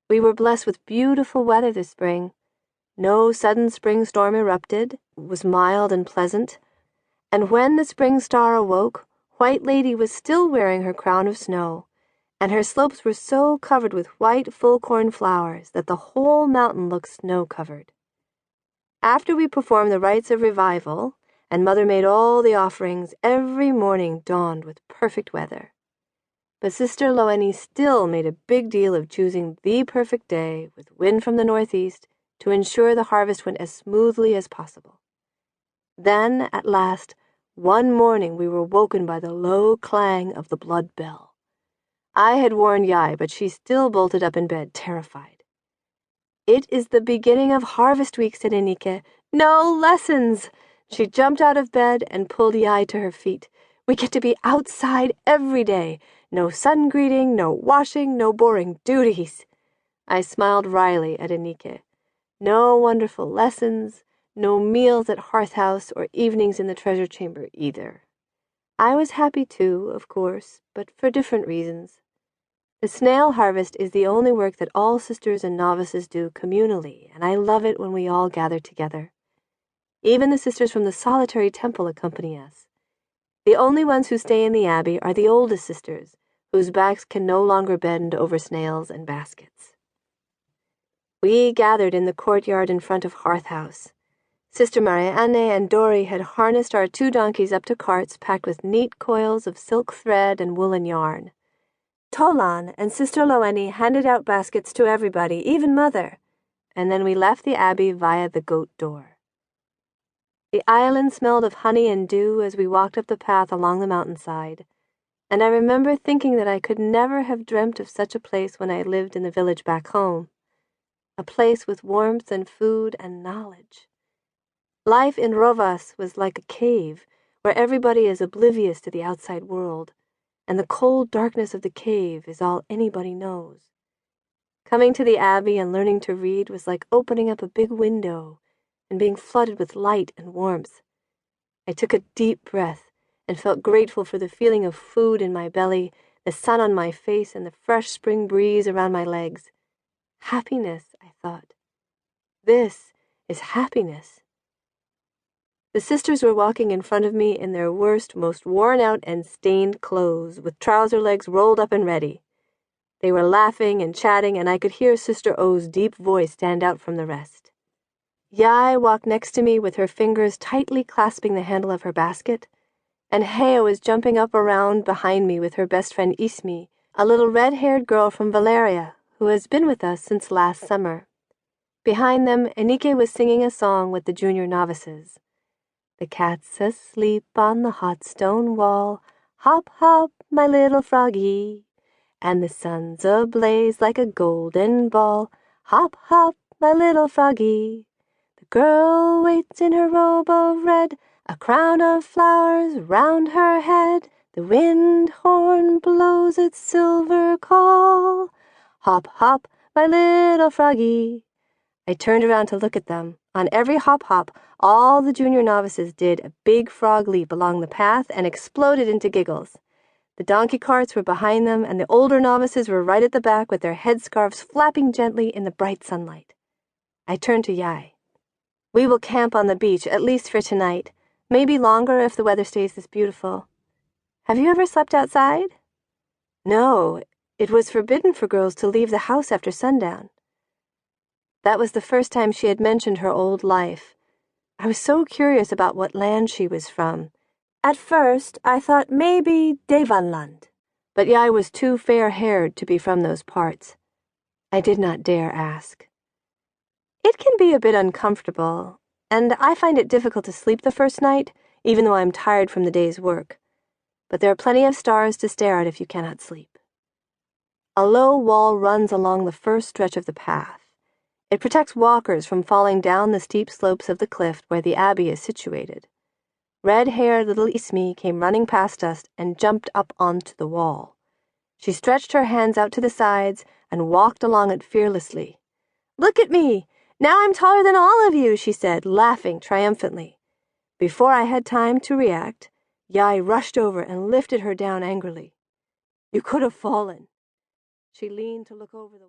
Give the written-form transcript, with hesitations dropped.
We were blessed with beautiful weather this spring. No sudden spring storm erupted, it was mild and pleasant, and when the spring star awoke, White Lady was still wearing her crown of snow, and her slopes were so covered with white full-corn flowers that the whole mountain looked snow-covered. After we performed the rites of revival, and Mother made all the offerings, every morning dawned with perfect weather. But Sister Loeni still made a big deal of choosing the perfect day with wind from the northeast to ensure the harvest went as smoothly as possible. Then, at last, one morning we were woken by the low clang of the blood bell. I had warned Yai, but she still bolted up in bed, terrified. "It is the beginning of harvest week," said Enike. "No lessons!" She jumped out of bed and pulled Yai to her feet. "We get to be outside every day. No sun greeting, no washing, no boring duties." I smiled wryly at Enike. No wonderful lessons, no meals at Hearth House or evenings in the treasure chamber either. I was happy too, of course, but for different reasons. The snail harvest is the only work that all sisters and novices do communally, and I love it when we all gather together. Even the sisters from the solitary temple accompany us. The only ones who stay in the abbey are the oldest sisters, whose backs can no longer bend over snails and baskets. We gathered in the courtyard in front of Hearth House. Sister Marianne and Dori had harnessed our 2 donkeys up to carts packed with neat coils of silk thread and woolen yarn. Tolan and Sister Loeni handed out baskets to everybody, even Mother, and then we left the abbey via the goat door. The island smelled of honey and dew as we walked up the path along the mountainside, and I remember thinking that I could never have dreamt of such a place when I lived in the village back home. A place with warmth and food and knowledge. Life in Rovas was like a cave, where everybody is oblivious to the outside world, and the cold darkness of the cave is all anybody knows. Coming to the abbey and learning to read was like opening up a big window and being flooded with light and warmth. I took a deep breath and felt grateful for the feeling of food in my belly, the sun on my face, and the fresh spring breeze around my legs. Happiness, I thought. This is happiness. The sisters were walking in front of me in their worst, most worn-out and stained clothes, with trouser legs rolled up and ready. They were laughing and chatting, and I could hear Sister O's deep voice stand out from the rest. Yai walked next to me with her fingers tightly clasping the handle of her basket, and Heo was jumping up around behind me with her best friend Ismi, a little red-haired girl from Valeria, who has been with us since last summer. Behind them, Enike was singing a song with the junior novices. "The cat's asleep on the hot stone wall, hop, hop, my little froggy. And the sun's ablaze like a golden ball, hop, hop, my little froggy. The girl waits in her robe of red, a crown of flowers round her head. The wind horn blows its silver call, hop, hop, my little froggy." I turned around to look at them. On every hop-hop, all the junior novices did a big frog leap along the path and exploded into giggles. The donkey carts were behind them, and the older novices were right at the back with their headscarves flapping gently in the bright sunlight. I turned to Yai. "We will camp on the beach, at least for tonight. Maybe longer if the weather stays this beautiful. Have you ever slept outside?" "No, it was forbidden for girls to leave the house after sundown." That was the first time she had mentioned her old life. I was so curious about what land she was from. At first, I thought maybe Devanland, but Yai was too fair-haired to be from those parts. I did not dare ask. "It can be a bit uncomfortable, and I find it difficult to sleep the first night, even though I'm tired from the day's work. But there are plenty of stars to stare at if you cannot sleep." A low wall runs along the first stretch of the path. It protects walkers from falling down the steep slopes of the cliff where the abbey is situated. Red-haired little Ismi came running past us and jumped up onto the wall. She stretched her hands out to the sides and walked along it fearlessly. "Look at me! Now I'm taller than all of you," she said, laughing triumphantly. Before I had time to react, Yai rushed over and lifted her down angrily. "You could have fallen." She leaned to look over the